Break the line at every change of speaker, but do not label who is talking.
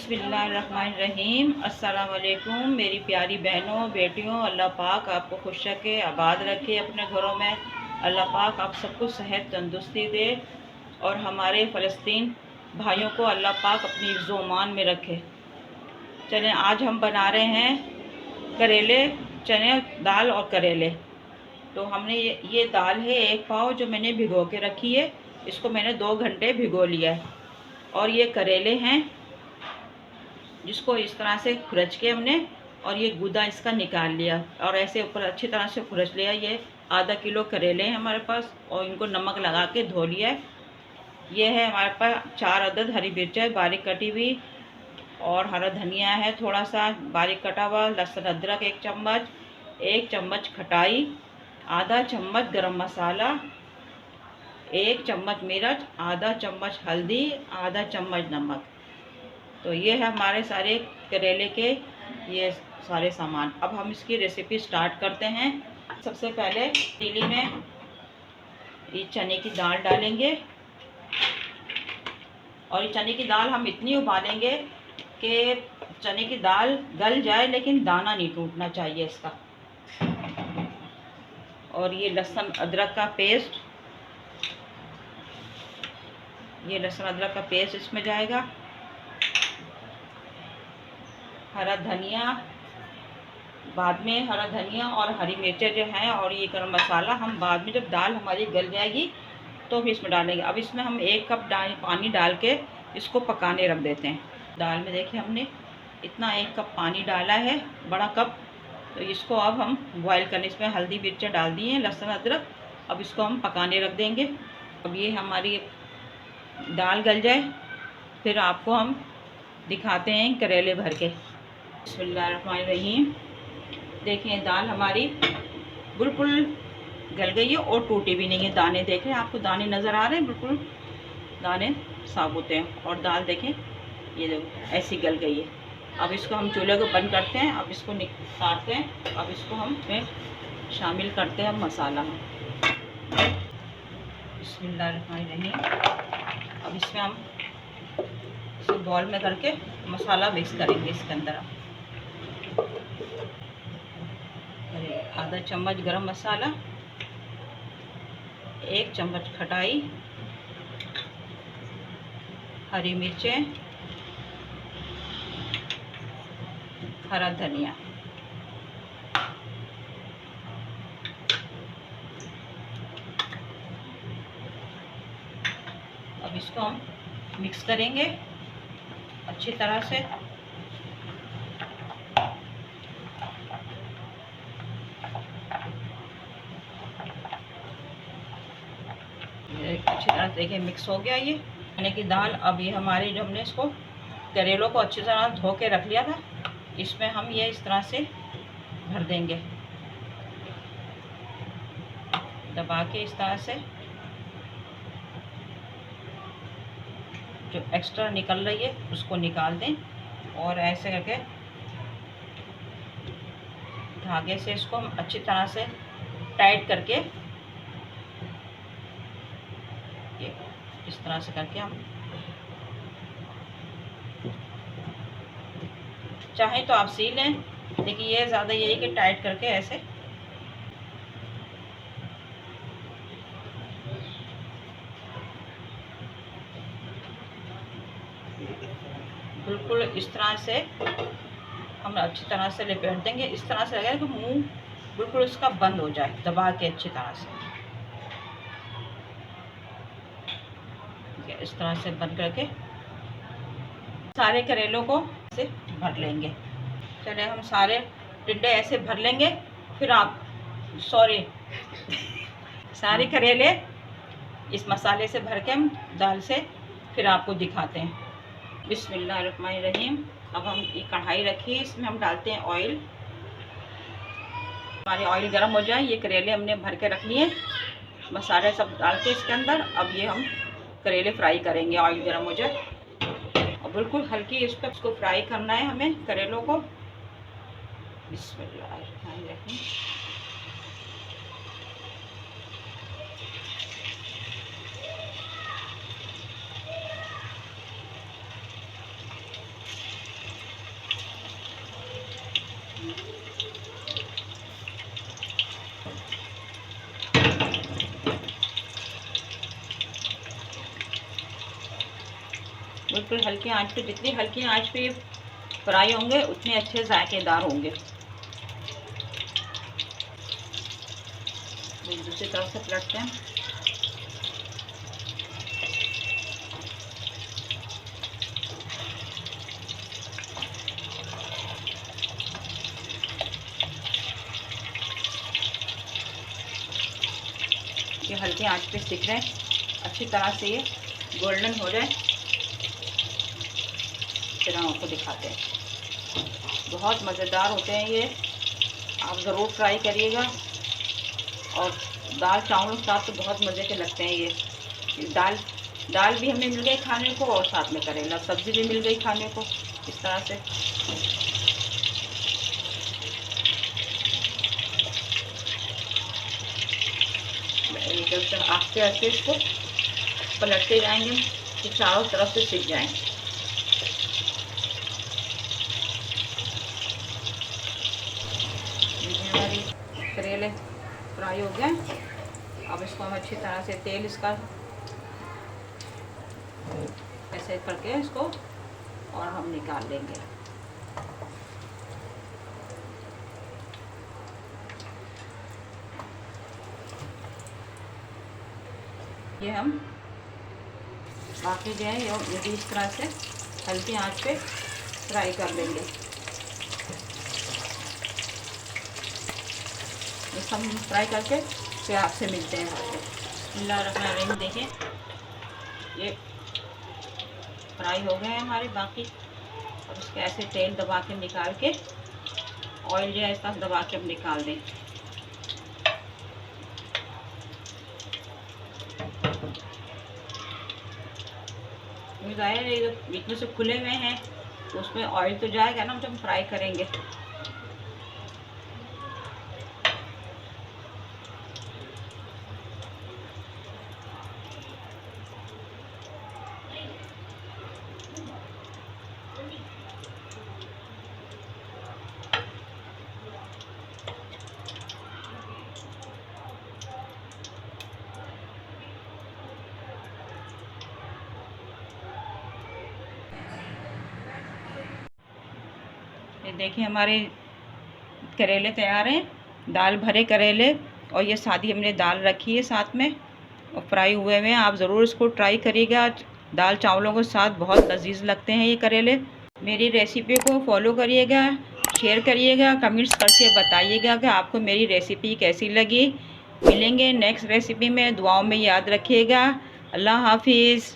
बिस्मिल्लाहिर्रहमानिर्रहीम। अस्सलाम वालेकुम मेरी प्यारी बहनों बेटियों। अल्लाह पाक आपको खुश रखे, आबाद रखे अपने घरों में। अल्लाह पाक आप सबको सेहत तंदुरुस्ती दे और हमारे फ़लस्तीन भाइयों को अल्लाह पाक अपनी हिफ्ज़-ओ-मान में रखे। चलें, आज हम बना रहे हैं करेले, चने, दाल और करेले। तो हमने ये दाल है 1 पाव जो मैंने भिगो के रखी है। इसको मैंने 2 घंटे भिगो लिया है। और ये करेले हैं जिसको इस तरह से खुरच के हमने, और ये गूदा इसका निकाल लिया और ऐसे ऊपर अच्छी तरह से खुरच लिया। ये आधा किलो करेले हैं हमारे पास और इनको नमक लगा के धो लिया है। ये है हमारे पास 4 अदद हरी मिर्च बारीक कटी हुई, और हरा धनिया है थोड़ा सा बारीक कटा हुआ, लहसुन अदरक 1 चम्मच, 1 चम्मच खटाई, आधा चम्मच गरम मसाला, 1 चम्मच मिर्च, आधा चम्मच हल्दी, आधा चम्मच नमक। तो ये है हमारे सारे करेले के ये सारे सामान। अब हम इसकी रेसिपी स्टार्ट करते हैं। सबसे पहले पतीली में ये चने की दाल डालेंगे, और ये चने की दाल हम इतनी उबालेंगे कि चने की दाल गल जाए लेकिन दाना नहीं टूटना चाहिए इसका। और ये लहसुन अदरक का पेस्ट, ये लहसुन अदरक का पेस्ट इसमें जाएगा। हरा धनिया बाद में, हरा धनिया और हरी मिर्चें जो हैं, और ये गरम मसाला हम बाद में जब दाल हमारी गल जाएगी तो फिर इसमें डालेंगे। अब इसमें हम 1 कप पानी डाल के इसको पकाने रख देते हैं। दाल में देखिए हमने इतना 1 कप पानी डाला है, बड़ा कप। तो इसको अब हम बॉयल करने, इसमें हल्दी मिर्चें डाल दी हैं, लहसुन अदरक। अब इसको हम पकाने रख देंगे। अब ये हमारी दाल गल जाए फिर आपको हम दिखाते हैं करेले भर के। बिस्मिल्लाहिर्रहमानिर्रहीम। देखिए दाल हमारी बिल्कुल गल गई है और टूटी भी नहीं है। दाने देखें, आपको दाने नज़र आ रहे हैं, बिल्कुल दाने साबुत हैं। और दाल देखें, ये देखो ऐसी गल गई है। अब इसको हम चूल्हे को बंद करते हैं। अब इसको निकालते हैं। अब इसको हम इसमें शामिल करते हैं मसाला में। बिस्मिल्लाहिर्रहमानिर्रहीम। अब इसमें हम इसको बॉल में करके मसाला मिक्स करेंगे इसके अंदर। आधा चम्मच गरम मसाला, 1 चम्मच खटाई, हरी मिर्चें, हरा धनिया। अब इसको हम मिक्स करेंगे अच्छी तरह से। अच्छी तरह से देखिए मिक्स हो गया ये चने की दाल। अब ये हमारे जो हमने इसको करेलों को अच्छी तरह धो के रख लिया था, इसमें हम ये इस तरह से भर देंगे, दबा के इस तरह से। जो एक्स्ट्रा निकल रही है उसको निकाल दें, और ऐसे करके धागे से इसको हम अच्छी तरह से टाइट करके, ये इस तरह से करके हम, चाहे तो आप सी लें, लेकिन ये ज़्यादा यही कि टाइट करके ऐसे बिल्कुल इस तरह से हम अच्छी तरह से लपेट देंगे। इस तरह से लगेगा कि मुंह बिल्कुल इसका बंद हो जाए, दबा के अच्छी तरह से इस तरह से बंद करके सारे करेलों को ऐसे भर लेंगे। चले हम सारे टिंडे ऐसे भर लेंगे, फिर आप सारे करेले इस मसाले से भर के हम दाल से फिर आपको दिखाते हैं। बिस्मिल्लाहिर्रहमानिर्रहीम। अब हम ये कढ़ाई रखी है, इसमें हम डालते हैं ऑयल। हमारे ऑयल गर्म हो जाए, ये करेले हमने भर के रख लिए, मसाले सब डाल के इसके अंदर। अब ये हम करेले फ्राई करेंगे, ऑयल गर्म हो जाए और बिल्कुल हल्की इस पर इसको फ्राई करना है हमें करेलों को। बिस्मिल्लाहिर्रहमानिर्रहीम। बिल्कुल हल्की आंच पे, जितनी हल्की आंच पे फ्राई होंगे उतने अच्छे जायकेदार होंगे। दूसरी तरफ से पलटते हैं। ये हल्के आंच पे सिक रहे हैं, अच्छी तरह से ये गोल्डन हो जाए फिर हम आपको दिखाते हैं। बहुत मज़ेदार होते हैं ये, आप ज़रूर ट्राई करिएगा। और दाल चावलों के साथ तो बहुत मज़े के लगते हैं ये। दाल भी हमें मिल गई खाने को और साथ में करेला सब्ज़ी भी मिल गई खाने को इस तरह से। आस्ते आस्ते इसको पलटते जाएंगे कि चारों तरफ से सिक जाएं। हमारी करेले फ्राई हो गए। अब इसको हम अच्छी तरह से तेल इसका ऐसे करके इसको और हम निकाल लेंगे। ये हम बाकी जो है ये भी इस तरह से हल्की आंच पे फ्राई कर लेंगे। ये सब फ्राई करके फिर आपसे मिलते हैं। बिस्मिल्लाहिर्रहमानिर्रहीम, देखें ये फ्राई हो गए हैं हमारे बाकी। और इसके ऐसे तेल दबा के निकाल के, ऑयल जो है इस तरह दबा के अब निकाल दें। ज़ाहिर है ये बीच में से खुले हुए हैं तो उसमें ऑयल तो जाएगा ना जब हम फ्राई करेंगे। ये देखिए हमारे करेले तैयार हैं, दाल भरे करेले। और ये सादी हमने दाल रखी है साथ में और फ्राई हुए हैं। आप ज़रूर इसको ट्राई करिएगा, दाल चावलों के साथ बहुत लजीज लगते हैं ये करेले। मेरी रेसिपी को फॉलो करिएगा, शेयर करिएगा, कमेंट्स करके बताइएगा कि आपको मेरी रेसिपी कैसी लगी। मिलेंगे नेक्स्ट रेसिपी में, दुआओं में याद रखिएगा। अल्लाह हाफिज़।